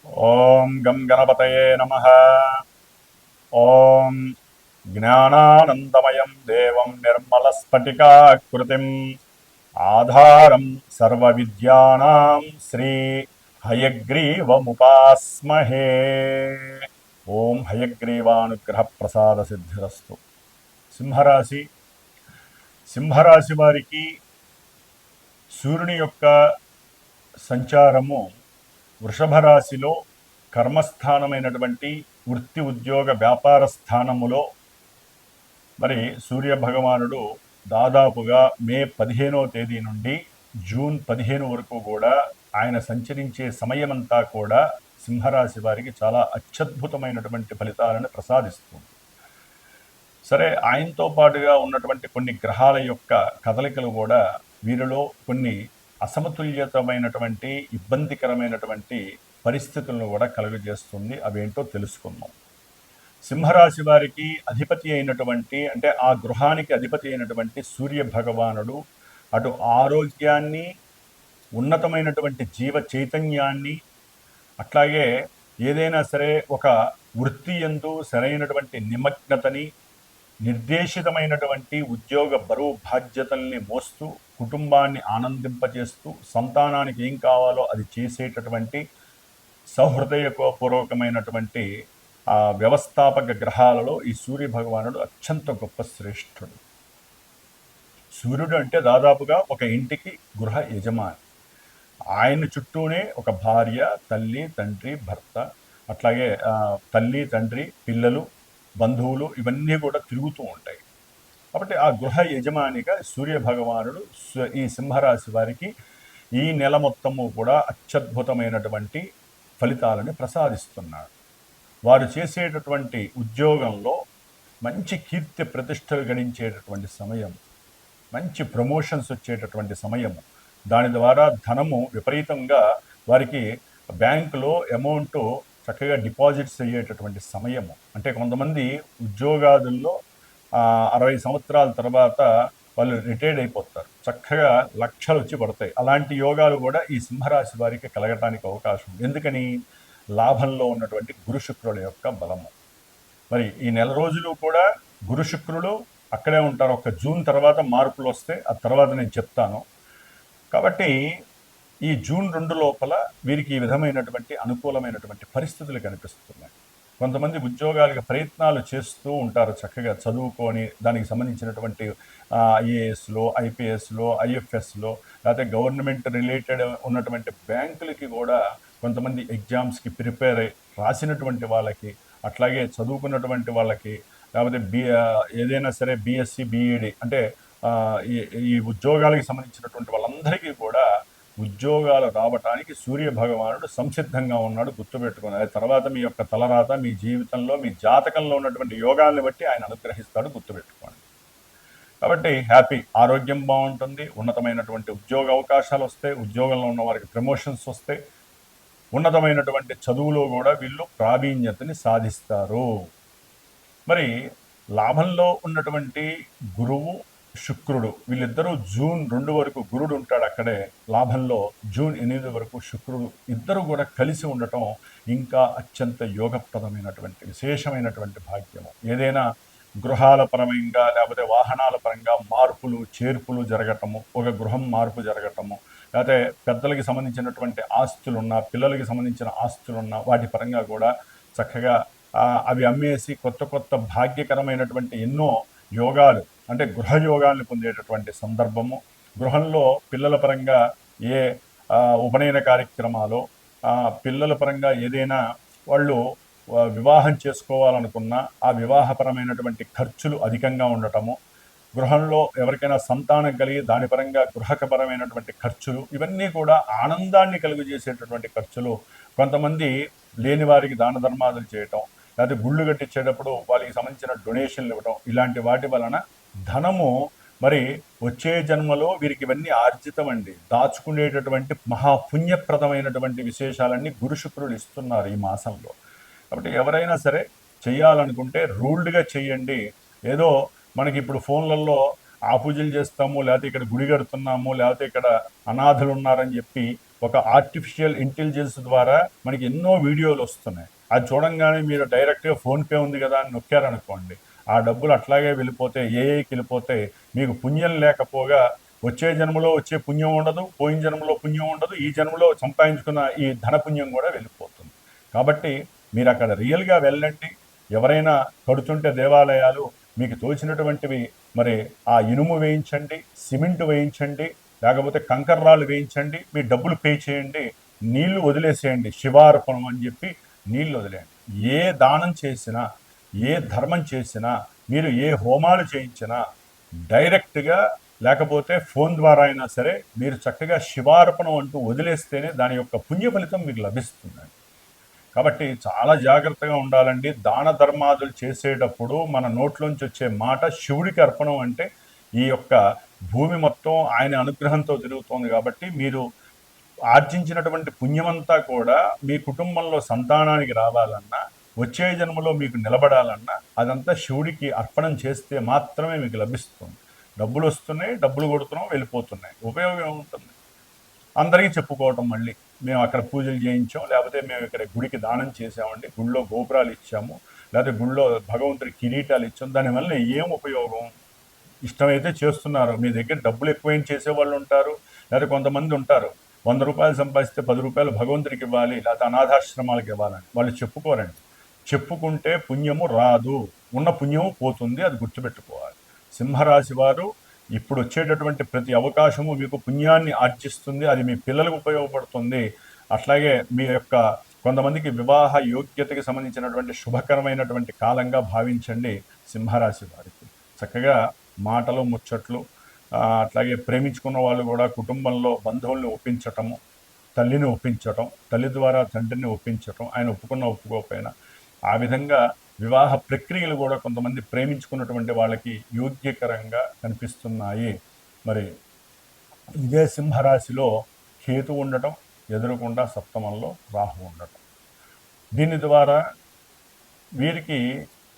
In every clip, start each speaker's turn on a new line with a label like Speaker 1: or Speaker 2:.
Speaker 1: ఓం గం గణపతయే నమః. ఓం జ్ఞానానందమయం దేవం నిర్మలస్ఫటికాకృతిం ఆధారం సర్వవిద్యానాం శ్రీ హయగ్రీవముపాస్మహే. ఓం హయగ్రీవానుగ్రహ ప్రసాద సిద్ధిరస్తు. సింహరాశి. సింహరాశి వారికి సూర్యుని యొక్క సంచారము వృషభ రాశిలో కర్మస్థానమైనటువంటి వృత్తి ఉద్యోగ వ్యాపార స్థానములో మరి సూర్య భగవానుడు దాదాపుగా మే 15వ తేదీ నుండి జూన్ 15 వరకు కూడా ఆయన సంచరించే సమయమంతా కూడా సింహరాశి వారికి చాలా అత్యద్భుతమైనటువంటి ఫలితాలను ప్రసాదిస్తుంది. సరే, ఆయనతో పాటుగా ఉన్నటువంటి కొన్ని గ్రహాల యొక్క కదలికలు కూడా వీరిలో కొన్ని అసమతుల్యతమైనటువంటి ఇబ్బందికరమైనటువంటి పరిస్థితులను కూడా కలుగజేస్తుంది. అవేంటో తెలుసుకుందాం. సింహరాశి వారికి అధిపతి అయినటువంటి, అంటే ఆ గృహానికి అధిపతి అయినటువంటి సూర్య భగవానుడు అటు ఆరోగ్యాన్ని, ఉన్నతమైనటువంటి జీవ చైతన్యాన్ని, అట్లాగే ఏదైనా సరే ఒక వృత్తి యందు సరైనటువంటి నిమగ్నతని, నిర్దేశితమైనటువంటి ఉద్యోగ బరువు బాధ్యతల్ని మోస్తూ కుటుంబాన్ని ఆనందింపజేస్తూ సంతానానికి ఏం కావాలో అది చేసేటటువంటి సౌహృదయపూర్వకమైనటువంటి వ్యవస్థాపక గ్రహాలలో ఈ సూర్య భగవానుడు అత్యంత గొప్ప శ్రేష్ఠుడు. సూర్యుడు అంటే దాదాపుగా ఒక ఇంటికి గృహ యజమాని. ఆయన చుట్టూనే ఒక భార్య, తల్లి, తండ్రి, భర్త, అట్లాగే తల్లి, తండ్రి, పిల్లలు, బంధువులు ఇవన్నీ కూడా తిరుగుతూ ఉంటాయి. కాబట్టి ఆ గృహ యజమానిగా సూర్య భగవానుడు ఈ సింహరాశి వారికి ఈ నెల మొత్తము కూడా అత్యద్భుతమైనటువంటి ఫలితాలను ప్రసాదిస్తున్నాడు. వారు చేసేటటువంటి ఉద్యోగంలో మంచి కీర్తి ప్రతిష్టలు గణించేటటువంటి సమయం, మంచి ప్రమోషన్స్ వచ్చేటటువంటి సమయము, దాని ద్వారా ధనము విపరీతంగా వారికి బ్యాంకులో అమౌంట్ చక్కగా డిపాజిట్స్ అయ్యేటటువంటి సమయము. అంటే కొంతమంది ఉద్యోగాదుల్లో 60 సంవత్సరాల తర్వాత వాళ్ళు రిటైర్డ్ అయిపోతారు, చక్కగా లక్షలు వచ్చి పడతాయి. అలాంటి యోగాలు కూడా ఈ సింహరాశి వారికి కలగటానికి అవకాశం. ఎందుకని? లాభంలో ఉన్నటువంటి గురు శుక్రుల యొక్క బలము. మరి ఈ నెల రోజులు కూడా గురు శుక్రులు అక్కడే ఉంటారు. ఒక జూన్ తర్వాత మార్పులు వస్తే ఆ తర్వాత నేను చెప్తాను. కాబట్టి ఈ జూన్ 2 లోపల వీరికి ఈ విధమైనటువంటి అనుకూలమైనటువంటి పరిస్థితులు కనిపిస్తున్నాయి. కొంతమంది ఉద్యోగాలకు ప్రయత్నాలు చేస్తూ ఉంటారు, చక్కగా చదువుకొని దానికి సంబంధించినటువంటి ఐఏఎస్లో, ఐపీఎస్లో, ఐఎఫ్ఎస్లో, లేకపోతే గవర్నమెంట్ రిలేటెడ్ ఉన్నటువంటి బ్యాంకులకి కూడా కొంతమంది ఎగ్జామ్స్కి ప్రిపేర్ అయ్యి రాసినటువంటి వాళ్ళకి, అట్లాగే చదువుకున్నటువంటి వాళ్ళకి, లేకపోతే ఏదైనా సరే బీఎస్సీ, బీఈడి అంటే ఈ ఉద్యోగాలకు సంబంధించినటువంటి వాళ్ళందరికీ కూడా ఉద్యోగాలు రావటానికి సూర్య భగవానుడు సంసిద్ధంగా ఉన్నాడు. గుర్తుపెట్టుకుని అది తర్వాత మీ యొక్క తలరాత, మీ జీవితంలో, మీ జాతకంలో ఉన్నటువంటి యోగాల్ని బట్టి ఆయన అనుగ్రహిస్తాడు. గుర్తుపెట్టుకోండి. కాబట్టి హ్యాపీ. ఆరోగ్యం బాగుంటుంది, ఉన్నతమైనటువంటి ఉద్యోగ అవకాశాలు వస్తాయి, ఉద్యోగంలో ఉన్న వారికి ప్రమోషన్స్ వస్తాయి, ఉన్నతమైనటువంటి చదువులో కూడా వీళ్ళు ప్రావీణ్యతని సాధిస్తారు. మరి లాభంలో ఉన్నటువంటి గురువు, శుక్రుడు వీళ్ళిద్దరూ జూన్ 2 వరకు గురుడు ఉంటాడు అక్కడే లాభంలో, జూన్ 8 వరకు శుక్రుడు, ఇద్దరు కూడా కలిసి ఉండటం ఇంకా అత్యంత యోగప్రదమైనటువంటి విశేషమైనటువంటి భాగ్యము. ఏదైనా గృహాల పరంగా లేకపోతే వాహనాల పరంగా మార్పులు చేర్పులు జరగటము, ఒక గృహం మార్పు జరగటము, లేకపోతే పెద్దలకి సంబంధించినటువంటి ఆస్తులున్నా, పిల్లలకి సంబంధించిన ఆస్తులున్నా వాటి పరంగా కూడా చక్కగా అవి అమ్మేసి కొత్త కొత్త భాగ్యకరమైనటువంటి ఎన్నో యోగాలు, అంటే గృహయోగాల్ని పొందేటటువంటి సందర్భము. గృహంలో పిల్లల పరంగా ఏ ఉపనయన కార్యక్రమాలు, పిల్లల పరంగా ఏదైనా వాళ్ళు వివాహం చేసుకోవాలనుకున్నా ఆ వివాహపరమైనటువంటి ఖర్చులు అధికంగా ఉండటము, గృహంలో ఎవరికైనా సంతానం కలిగి దాని పరంగా గృహకపరమైనటువంటి ఖర్చులు, ఇవన్నీ కూడా ఆనందాన్ని కలుగజేసేటటువంటి ఖర్చులు. కొంతమంది లేని వారికి దాన ధర్మాదులు చేయటం, లేకపోతే గుళ్ళు కట్టించేటప్పుడు వాళ్ళకి సంబంధించిన డొనేషన్లు ఇవ్వటం, ఇలాంటి వాటి వలన ధనము మరి వచ్చే జన్మలో వీరికి ఇవన్నీ ఆర్జితమండి. దాచుకునేటటువంటి మహాపుణ్యప్రదమైనటువంటి విశేషాలన్నీ గురు శుక్రులు ఇస్తున్నారు ఈ మాసంలో. కాబట్టి ఎవరైనా సరే చేయాలనుకుంటే రూల్డ్గా చేయండి. ఏదో మనకి ఇప్పుడు ఫోన్లలో ఆ పూజలు చేస్తాము, లేకపోతే ఇక్కడ గుడి కడుతున్నాము, లేకపోతే ఇక్కడ అనాథలు ఉన్నారని చెప్పి ఒక ఆర్టిఫిషియల్ ఇంటెలిజెన్స్ ద్వారా మనకి ఎన్నో వీడియోలు వస్తున్నాయి. అది చూడంగానే మీరు డైరెక్ట్గా ఫోన్పే ఉంది కదా అని నొక్కారనుకోండి, ఆ డబ్బులు అట్లాగే వెళ్ళిపోతే ఏఐకి వెళ్ళిపోతే మీకు పుణ్యం లేకపోగా వచ్చే జన్మలో వచ్చే పుణ్యం ఉండదు, పోయిన జన్మలో పుణ్యం ఉండదు, ఈ జన్మలో సంపాదించుకున్న ఈ ధన పుణ్యం కూడా వెళ్ళిపోతుంది. కాబట్టి మీరు అక్కడ రియల్గా వెళ్ళండి. ఎవరైనా కడుతుంటే దేవాలయాలు మీకు తోచినటువంటివి మరి ఆ ఇనుము వేయించండి, సిమెంట్ వేయించండి, లేకపోతే కంకర్రాళ్ళు వేయించండి, మీ డబ్బులు పే చేయండి, నీళ్లు వదిలేసేయండి, శివార్పణం అని చెప్పి నీళ్లు వదిలేయండి. ఏ దానం చేసినా, ఏ ధర్మం చేసినా, మీరు ఏ హోమాలు చేయించినా డైరెక్ట్గా లేకపోతే ఫోన్ ద్వారా అయినా సరే మీరు చక్కగా శివార్పణం అంటూ వదిలేస్తేనే దాని యొక్క పుణ్య ఫలితం మీకు లభిస్తుందండి. కాబట్టి చాలా జాగ్రత్తగా ఉండాలండి. దాన ధర్మాదులు చేసేటప్పుడు మన నోట్లోంచి వచ్చే మాట శివుడికి అర్పణం అంటే ఈ యొక్క భూమి మొత్తం ఆయన అనుగ్రహంతో తిరుగుతోంది. కాబట్టి మీరు ఆర్జించినటువంటి పుణ్యమంతా కూడా మీ కుటుంబంలో సంతానానికి రావాలన్నా, వచ్చే జన్మలో మీకు నిలబడాలన్నా అదంతా శివుడికి అర్పణం చేస్తే మాత్రమే మీకు లభిస్తుంది. డబ్బులు వస్తున్నాయి, డబ్బులు కొడుతున్నాం, వెళ్ళిపోతున్నాయి, ఉపయోగం ఏముంటుంది? అందరికీ చెప్పుకోవటం మళ్ళీ మేము అక్కడ పూజలు చేయించాం, లేకపోతే మేము ఇక్కడ గుడికి దానం చేసామండి, గుళ్ళో గోపురాలు ఇచ్చాము, లేకపోతే గుళ్ళో భగవంతుడి కిరీటాలు ఇచ్చాం, దానివల్ల ఏం ఉపయోగం? ఇష్టమైతే చేస్తున్నారు. మీ దగ్గర డబ్బులు ఎక్కువైన చేసేవాళ్ళు ఉంటారు, లేకపోతే కొంతమంది ఉంటారు 100 రూపాయలు సంపాదిస్తే 10 రూపాయలు భగవంతుడికి ఇవ్వాలి, లేకపోతే అనాథాశ్రమాలకు ఇవ్వాలని వాళ్ళు చెప్పుకోరండి. చెప్పుకుంటే పుణ్యము రాదు, ఉన్న పుణ్యము పోతుంది, అది గుర్తుపెట్టుకోవాలి. సింహరాశి వారు ఇప్పుడు వచ్చేటటువంటి ప్రతి అవకాశము మీకు పుణ్యాన్ని ఆర్జిస్తుంది, అది మీ పిల్లలకు ఉపయోగపడుతుంది. అట్లాగే మీ యొక్క కొంతమందికి వివాహ యోగ్యతకి సంబంధించినటువంటి శుభకరమైనటువంటి కాలంగా భావించండి. సింహరాశి వారికి చక్కగా మాటలు ముచ్చట్లు, అట్లాగే ప్రేమించుకున్న వాళ్ళు కూడా కుటుంబంలో బంధువుల్ని ఒప్పించటము, తల్లిని ఒప్పించటం, తల్లి ద్వారా తండ్రిని ఒప్పించటం, ఆయన ఒప్పుకున్న ఒప్పుకోకపోయినా ఆ విధంగా వివాహ ప్రక్రియలు కూడా కొంతమంది ప్రేమించుకున్నటువంటి వాళ్ళకి యోగ్యకరంగా కనిపిస్తున్నాయి. మరి ఇదే సింహరాశిలో కేతు ఉండటం, ఎదురుకుండా సప్తమంలో రాహు ఉండటం, దీని ద్వారా వీరికి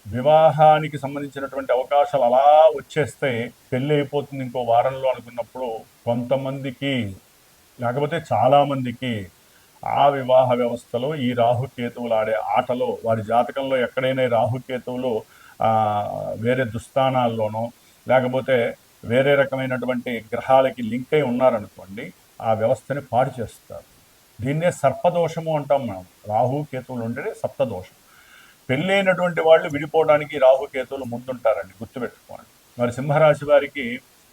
Speaker 1: వివాహానికి సంబంధించినటువంటి అవకాశాలు అలా వచ్చేస్తే పెళ్ళి అయిపోతుంది ఇంకో వారంలో అనుకున్నప్పుడు కొంతమందికి, లేకపోతే చాలామందికి ఆ వివాహ వ్యవస్థలో ఈ రాహుకేతువులు ఆడే ఆటలో వారి జాతకంలో ఎక్కడైనా రాహుకేతువులు వేరే దుస్థానాల్లోనో లేకపోతే వేరే రకమైనటువంటి గ్రహాలకి లింక్ అయి ఉన్నారనుకోండి, ఆ వ్యవస్థని పాడు చేస్తారు. దీన్నే సర్పదోషము అంటాం మనం. రాహుకేతువులు ఉంటే సప్తదోషం. పెళ్ళైనటువంటి వాళ్ళు విడిపోవడానికి రాహుకేతువులు ముందుంటారండి, గుర్తుపెట్టుకోండి. మరి సింహరాశి వారికి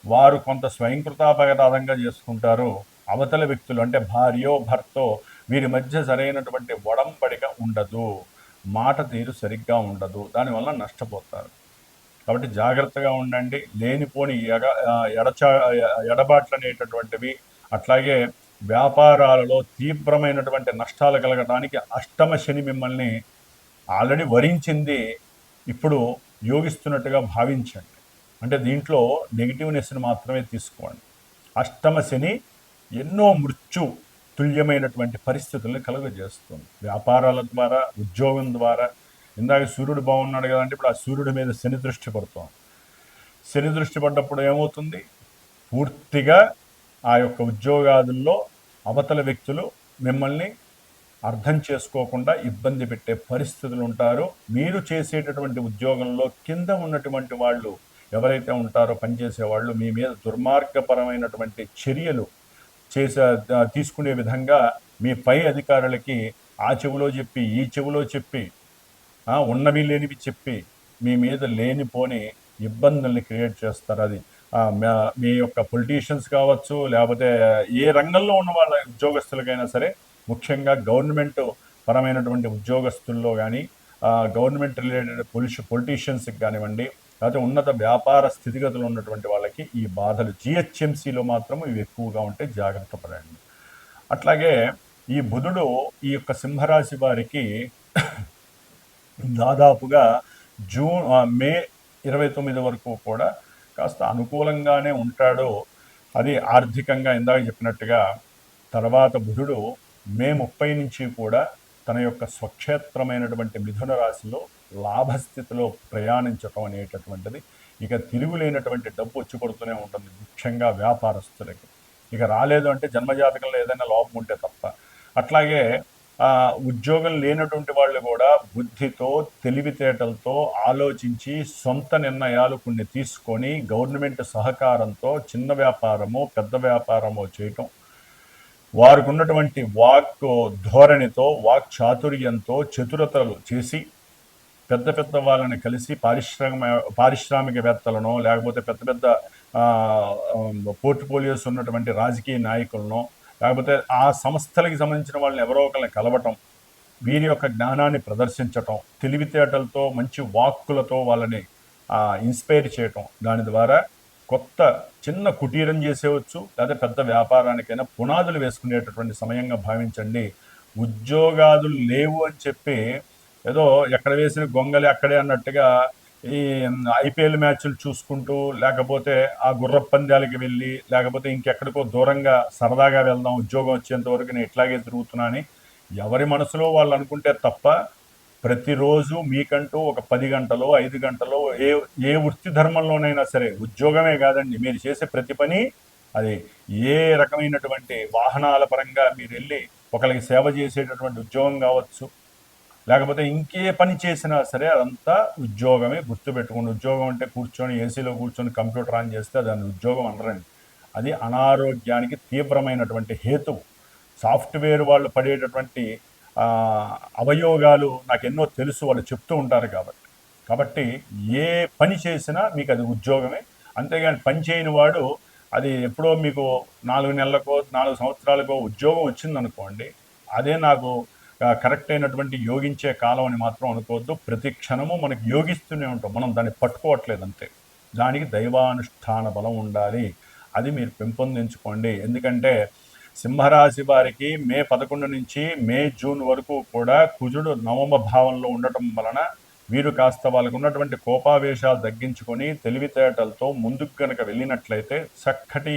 Speaker 1: వారు కొంత స్వయంకృతాపరాధంగా చేసుకుంటారు. అవతల వ్యక్తులు అంటే భార్యో భర్తో వీరి మధ్య సరైనటువంటి ఒడంబడిక ఉండదు, మాట తీరు సరిగ్గా ఉండదు, దానివల్ల నష్టపోతారు. కాబట్టి జాగ్రత్తగా ఉండండి. లేనిపోని ఎడబాట్లు అనేటటువంటివి, అట్లాగే వ్యాపారాలలో తీవ్రమైనటువంటి నష్టాలు కలగడానికి అష్టమ శని మిమ్మల్ని ఆల్రెడీ వరించింది, ఇప్పుడు యోగిస్తున్నట్టుగా భావించండి. అంటే దీంట్లో నెగిటివ్నెస్ని మాత్రమే తీసుకోండి. అష్టమ శని ఎన్నో మృత్యు తుల్యమైనటువంటి పరిస్థితుల్ని కలుగజేస్తుంది. వ్యాపారాల ద్వారా, ఉద్యోగం ద్వారా. ఇందాక సూర్యుడు బాగున్నాడు కదంటే ఇప్పుడు ఆ సూర్యుడి మీద శని దృష్టి పడుతుంది. శని దృష్టి పడ్డప్పుడు ఏమవుతుంది? పూర్తిగా ఆ యొక్క ఉద్యోగాదుల్లో అవతల వ్యక్తులు మిమ్మల్ని అర్థం చేసుకోకుండా ఇబ్బంది పెట్టే పరిస్థితులు ఉంటారు. మీరు చేసేటటువంటి ఉద్యోగంలో కింద ఉన్నటువంటి వాళ్ళు ఎవరైతే ఉంటారో పనిచేసేవాళ్ళు మీ మీద దుర్మార్గపరమైనటువంటి చర్యలు తీసుకునే విధంగా మీ పై అధికారులకి ఆ చెవిలో చెప్పి ఈ చెవిలో చెప్పి ఉన్నవి లేనివి చెప్పి మీ మీద లేనిపోని ఇబ్బందుల్ని క్రియేట్ చేస్తారు. అది మీ యొక్క పొలిటీషియన్స్ కావచ్చు, లేకపోతే ఏ రంగంలో ఉన్న వాళ్ళ ఉద్యోగస్తులకైనా సరే, ముఖ్యంగా గవర్నమెంట్ పరమైనటువంటి ఉద్యోగస్తుల్లో కానీ, గవర్నమెంట్ రిలేటెడ్ పొలిటీషియన్స్కి కానివ్వండి, లేకపోతే ఉన్నత వ్యాపార స్థితిగతులు ఉన్నటువంటి వాళ్ళకి ఈ బాధలు జిహెచ్ఎంసీలో మాత్రం ఇవి ఎక్కువగా ఉంటే జాగ్రత్త పడండి. అట్లాగే ఈ బుధుడు ఈ యొక్క సింహరాశి వారికి దాదాపుగా మే 29 వరకు కూడా కాస్త అనుకూలంగానే ఉంటాడు. అది ఆర్థికంగా ఇందాక చెప్పినట్టుగా. తర్వాత బుధుడు మే 30 నుంచి కూడా తన యొక్క స్వక్షేత్రమైనటువంటి మిథున రాశిలో లాభస్థితిలో ప్రయాణించటం అనేటటువంటిది ఇక తిరుగులేనటువంటి డబ్బు వచ్చి పడుతూనే ఉంటుంది, ముఖ్యంగా వ్యాపారస్తులకి. ఇక రాలేదు అంటే జన్మజాతకంలో ఏదైనా లోపం ఉంటే తప్ప. అట్లాగే ఉద్యోగం లేనటువంటి వాళ్ళు కూడా బుద్ధితో, తెలివితేటలతో ఆలోచించి సొంత నిర్ణయాలు కొన్ని తీసుకొని గవర్నమెంట్ సహకారంతో చిన్న వ్యాపారమో పెద్ద వ్యాపారమో చేయటం, వారికి ఉన్నటువంటి వాక్ ధోరణితో, వాక్ చాతుర్యంతో చతురతలు చేసి పెద్ద పెద్ద వాళ్ళని కలిసి పారిశ్రామికవేత్తలను, లేకపోతే పెద్ద పెద్ద పోర్ట్ఫోలియోస్ ఉన్నటువంటి రాజకీయ నాయకులను, లేకపోతే ఆ సంస్థలకి సంబంధించిన వాళ్ళని ఎవరో ఒకరిని కలవటం, వీరి యొక్క జ్ఞానాన్ని ప్రదర్శించటం, తెలివితేటలతో మంచి వాక్కులతో వాళ్ళని ఇన్స్పైర్ చేయటం, దాని ద్వారా కొత్త చిన్న కుటీరం చేసేవచ్చు, లేదా పెద్ద వ్యాపారానికైనా పునాదులు వేసుకునేటటువంటి సమయంగా భావించండి. ఉద్యోగాదులు లేవు అని చెప్పి ఏదో ఎక్కడ వేసిన గొంగలి అక్కడే అన్నట్టుగా ఈ ఐపీఎల్ మ్యాచ్లు చూసుకుంటూ, లేకపోతే ఆ గుర్ర పందాలకి వెళ్ళి, లేకపోతే ఇంకెక్కడికో దూరంగా సరదాగా వెళ్దాం ఉద్యోగం వచ్చేంత వరకు నేను ఇట్లాగే తిరుగుతున్నాను ఎవరి మనసులో వాళ్ళు అనుకుంటే తప్ప, ప్రతిరోజు మీకంటూ ఒక 10 గంటలో 5 గంటలో ఏ వృత్తి ధర్మంలోనైనా సరే, ఉద్యోగమే కాదండి, మీరు చేసే ప్రతి పని అది ఏ రకమైనటువంటి వాహనాల పరంగా మీరు వెళ్ళి ఒకరికి సేవ చేసేటటువంటి ఉద్యోగం కావచ్చు, లేకపోతే ఇంకే పని చేసినా సరే అదంతా ఉద్యోగమే. గుర్తుపెట్టుకుని, ఉద్యోగం అంటే కూర్చొని ఏసీలో కూర్చొని కంప్యూటర్ ఆన్ చేస్తే దాన్ని ఉద్యోగం అనరండి. అది అనారోగ్యానికి తీవ్రమైనటువంటి హేతువు. సాఫ్ట్వేర్ వాళ్ళు పడేటటువంటి అవయోగాలు నాకు ఎన్నో తెలుసు, వాళ్ళు చెప్తూ ఉంటారు కాబట్టి ఏ పని చేసినా మీకు అది ఉద్యోగమే. అంతేగాని పని చేయని వాడు అది ఎప్పుడో మీకు 4 నెలలకో 4 సంవత్సరాలకో ఉద్యోగం వచ్చిందనుకోండి, అదే నాకు కరెక్ట్ అయినటువంటి యోగించే కాలం అని మాత్రం అనుకోవద్దు. ప్రతి క్షణము మనకి యోగిస్తూనే ఉంటాం, మనం దాన్ని పట్టుకోవట్లేదు అంతే. దానికి దైవానుష్ఠాన బలం ఉండాలి, అది మీరు పెంపొందించుకోండి. ఎందుకంటే సింహరాశి వారికి మే 11 నుంచి మే జూన్ వరకు కూడా కుజుడు నవమ భావంలో ఉండటం వలన వీరు కాస్త వాళ్ళకు ఉన్నటువంటి కోపావేశాలు తగ్గించుకొని తెలివితేటలతో ముందుకు కనుక వెళ్ళినట్లయితే చక్కటి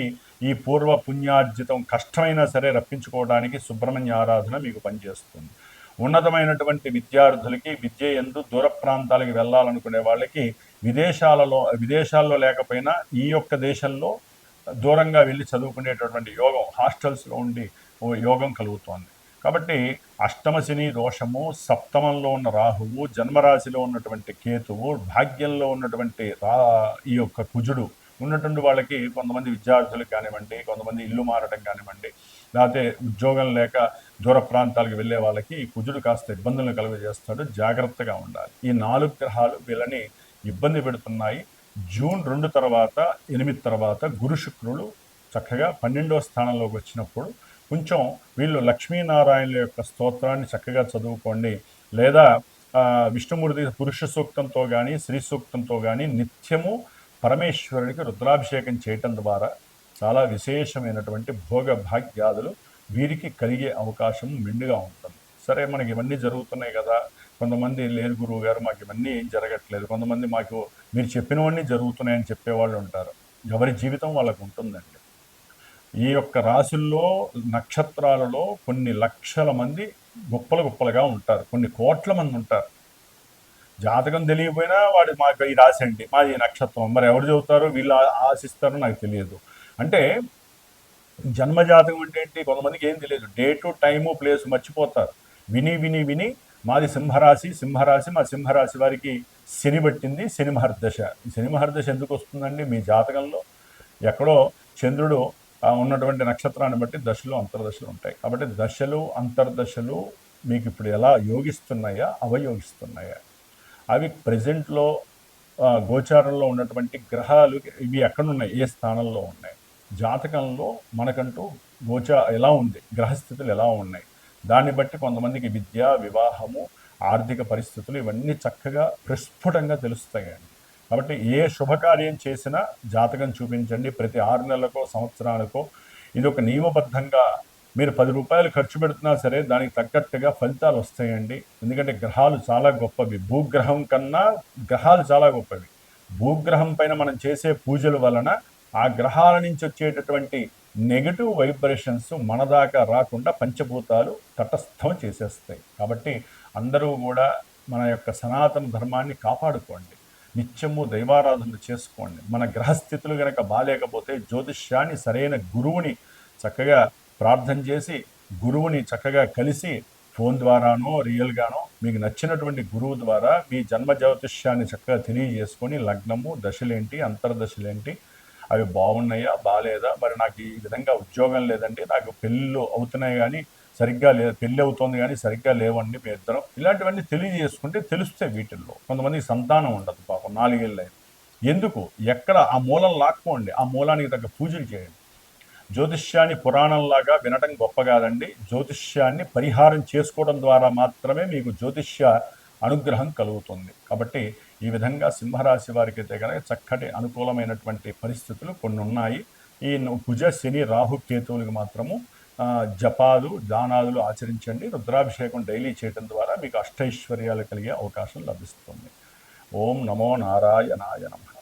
Speaker 1: ఈ పూర్వ పుణ్యార్జితం కష్టమైనా సరే రప్పించుకోవడానికి సుబ్రహ్మణ్య ఆరాధన మీకు పనిచేస్తుంది. ఉన్నతమైనటువంటి విద్యార్థులకి విద్య యందు దూర ప్రాంతాలకు వెళ్ళాలనుకునే వాళ్ళకి విదేశాల్లో లేకపోయినా ఈ యొక్క దేశంలో దూరంగా వెళ్ళి చదువుకునేటటువంటి యోగం, హాస్టల్స్లో ఉండి యోగం కలుగుతోంది. కాబట్టి అష్టమ శని దోషము, సప్తమంలో ఉన్న రాహువు, జన్మరాశిలో ఉన్నటువంటి కేతువు, భాగ్యంలో ఉన్నటువంటి ఈ యొక్క కుజుడు ఉన్నటువంటి వాళ్ళకి, కొంతమంది విద్యార్థులకు కానివ్వండి, కొంతమంది ఇల్లు మారడం కానివ్వండి, లేకపోతే ఉద్యోగం లేక దూర ప్రాంతాలకు వెళ్ళే వాళ్ళకి ఈ కుజుడు కాస్త ఇబ్బందులను కలుగజేస్తాడు. జాగ్రత్తగా ఉండాలి. ఈ 4 గ్రహాలు వీళ్ళని ఇబ్బంది పెడుతున్నాయి. జూన్ 2 తర్వాత 8 తర్వాత గురు శుక్రులు చక్కగా 12వ స్థానంలోకి వచ్చినప్పుడు కొంచెం వీళ్ళు లక్ష్మీనారాయణుల యొక్క స్తోత్రాన్ని చక్కగా చదువుకోండి, లేదా విష్ణుమూర్తి పురుష సూక్తంతో కానీ శ్రీ సూక్తంతో కానీ నిత్యము పరమేశ్వరుడికి రుద్రాభిషేకం చేయటం ద్వారా చాలా విశేషమైనటువంటి భోగ భాగ్యాదులు వీరికి కలిగే అవకాశం మెండుగా ఉంటుంది. సరే, మనకి ఇవన్నీ జరుగుతున్నాయి కదా, కొంతమంది లేరు గురువు గారు మాకు ఇవన్నీ ఏం జరగట్లేదు, కొంతమంది మాకు మీరు చెప్పినవన్నీ జరుగుతున్నాయని చెప్పేవాళ్ళు ఉంటారు. ఎవరి జీవితం వాళ్ళకు ఉంటుందండి. ఈ యొక్క రాశుల్లో నక్షత్రాలలో కొన్ని లక్షల మంది గొప్పలుగా ఉంటారు, కొన్ని కోట్ల మంది ఉంటారు. జాతకం తెలియకపోయినా వాడు మాకు ఈ రాశి అండి, మాది నక్షత్రం, మరి ఎవరు చదువుతారో వీళ్ళు ఆశిస్తారో నాకు తెలియదు. అంటే జన్మజాతకం అంటే ఏంటి, కొంతమందికి ఏం తెలియదు, డేటు టైము ప్లేస్ మర్చిపోతారు. విని మాది సింహరాశి, మా సింహరాశి వారికి శని పట్టింది, శని మహర్దశ. ఈ శని మహర్దశ ఎందుకు వస్తుందండి? మీ జాతకంలో ఎక్కడో చంద్రుడు ఉన్నటువంటి నక్షత్రాన్ని బట్టి దశలు అంతర్దశలు ఉంటాయి. కాబట్టి దశలు అంతర్దశలు మీకు ఇప్పుడు ఎలా యోగిస్తున్నాయా, అవయోగిస్తున్నాయా, అవి ప్రజెంట్లో గోచారంలో ఉన్నటువంటి గ్రహాలు ఇవి ఎక్కడున్నాయి, ఏ స్థానంలో ఉన్నాయి, జాతకంలో మనకంటూ ఎలా ఉంది, గ్రహస్థితులు ఎలా ఉన్నాయి, దాన్ని బట్టి కొంతమందికి విద్య, వివాహము, ఆర్థిక పరిస్థితులు ఇవన్నీ చక్కగా ప్రస్ఫుటంగా తెలుస్తాయండి. కాబట్టి ఏ శుభకార్యం చేసినా జాతకం చూపించండి. ప్రతి 6 నెలలకో సంవత్సరానికో ఇది ఒక నియమబద్ధంగా మీరు 10 రూపాయలు ఖర్చు పెడుతున్నా సరే దానికి తగ్గట్టుగా ఫలితాలు వస్తాయండి. ఎందుకంటే గ్రహాలు చాలా గొప్పవి, భూగ్రహం కన్నా గ్రహాలు చాలా గొప్పవి. భూగ్రహం పైన మనం చేసే పూజల వలన ఆ గ్రహాల నుంచి వచ్చేటటువంటి నెగటివ్ వైబ్రేషన్స్ మన దాకా రాకుండా పంచభూతాలు తటస్థం చేసేస్తాయి. కాబట్టి అందరూ కూడా మన యొక్క సనాతన ధర్మాన్ని కాపాడుకోండి, నిత్యము దైవారాధన చేసుకోండి. మన గ్రహస్థితులు కనుక బాలేకపోతే జ్యోతిష్యాన్ని, సరైన గురువుని చక్కగా ప్రార్థన చేసి గురువుని చక్కగా కలిసి ఫోన్ ద్వారానో రియల్గానో మీకు నచ్చినటువంటి గురువు ద్వారా మీ జన్మ జ్యోతిష్యాన్ని చక్కగా తెలియజేసుకొని లగ్నము దశలేంటి అంతర్దశలేంటి అవి బాగున్నాయా బాగాలేదా, మరి నాకు ఈ విధంగా ఉద్యోగం లేదండి, నాకు పెళ్ళిళ్ళు అవుతున్నాయి కానీ సరిగ్గా లేదు, పెళ్ళి అవుతుంది కానీ సరిగ్గా లేవండి మీ ఇద్దరం, ఇలాంటివన్నీ తెలియజేసుకుంటే తెలుస్తాయి. వీటిల్లో కొంతమందికి సంతానం ఉండదు పాపం, 4 ఏళ్ళు అయింది. ఎందుకు ఎక్కడ ఆ మూలం లాక్కోండి, ఆ మూలానికి తగ్గ పూజలు చేయండి. జ్యోతిష్యాన్ని పురాణంలాగా వినటం గొప్ప కాదండి, జ్యోతిష్యాన్ని పరిహారం చేసుకోవడం ద్వారా మాత్రమే మీకు జ్యోతిష్య అనుగ్రహం కలుగుతుంది. కాబట్టి ఈ విధంగా సింహరాశి వారికి అయితే కనుక చక్కటి అనుకూలమైనటువంటి పరిస్థితులు కొన్ని ఉన్నాయి. ఈ కుజ శని రాహు కేతువులకు మాత్రము జపాలు దానాదులు ఆచరించండి. రుద్రాభిషేకం డైలీ చేయడం ద్వారా మీకు అష్టైశ్వర్యాలు కలిగే అవకాశం లభిస్తుంది. ఓం నమో నారాయణాయ నమః.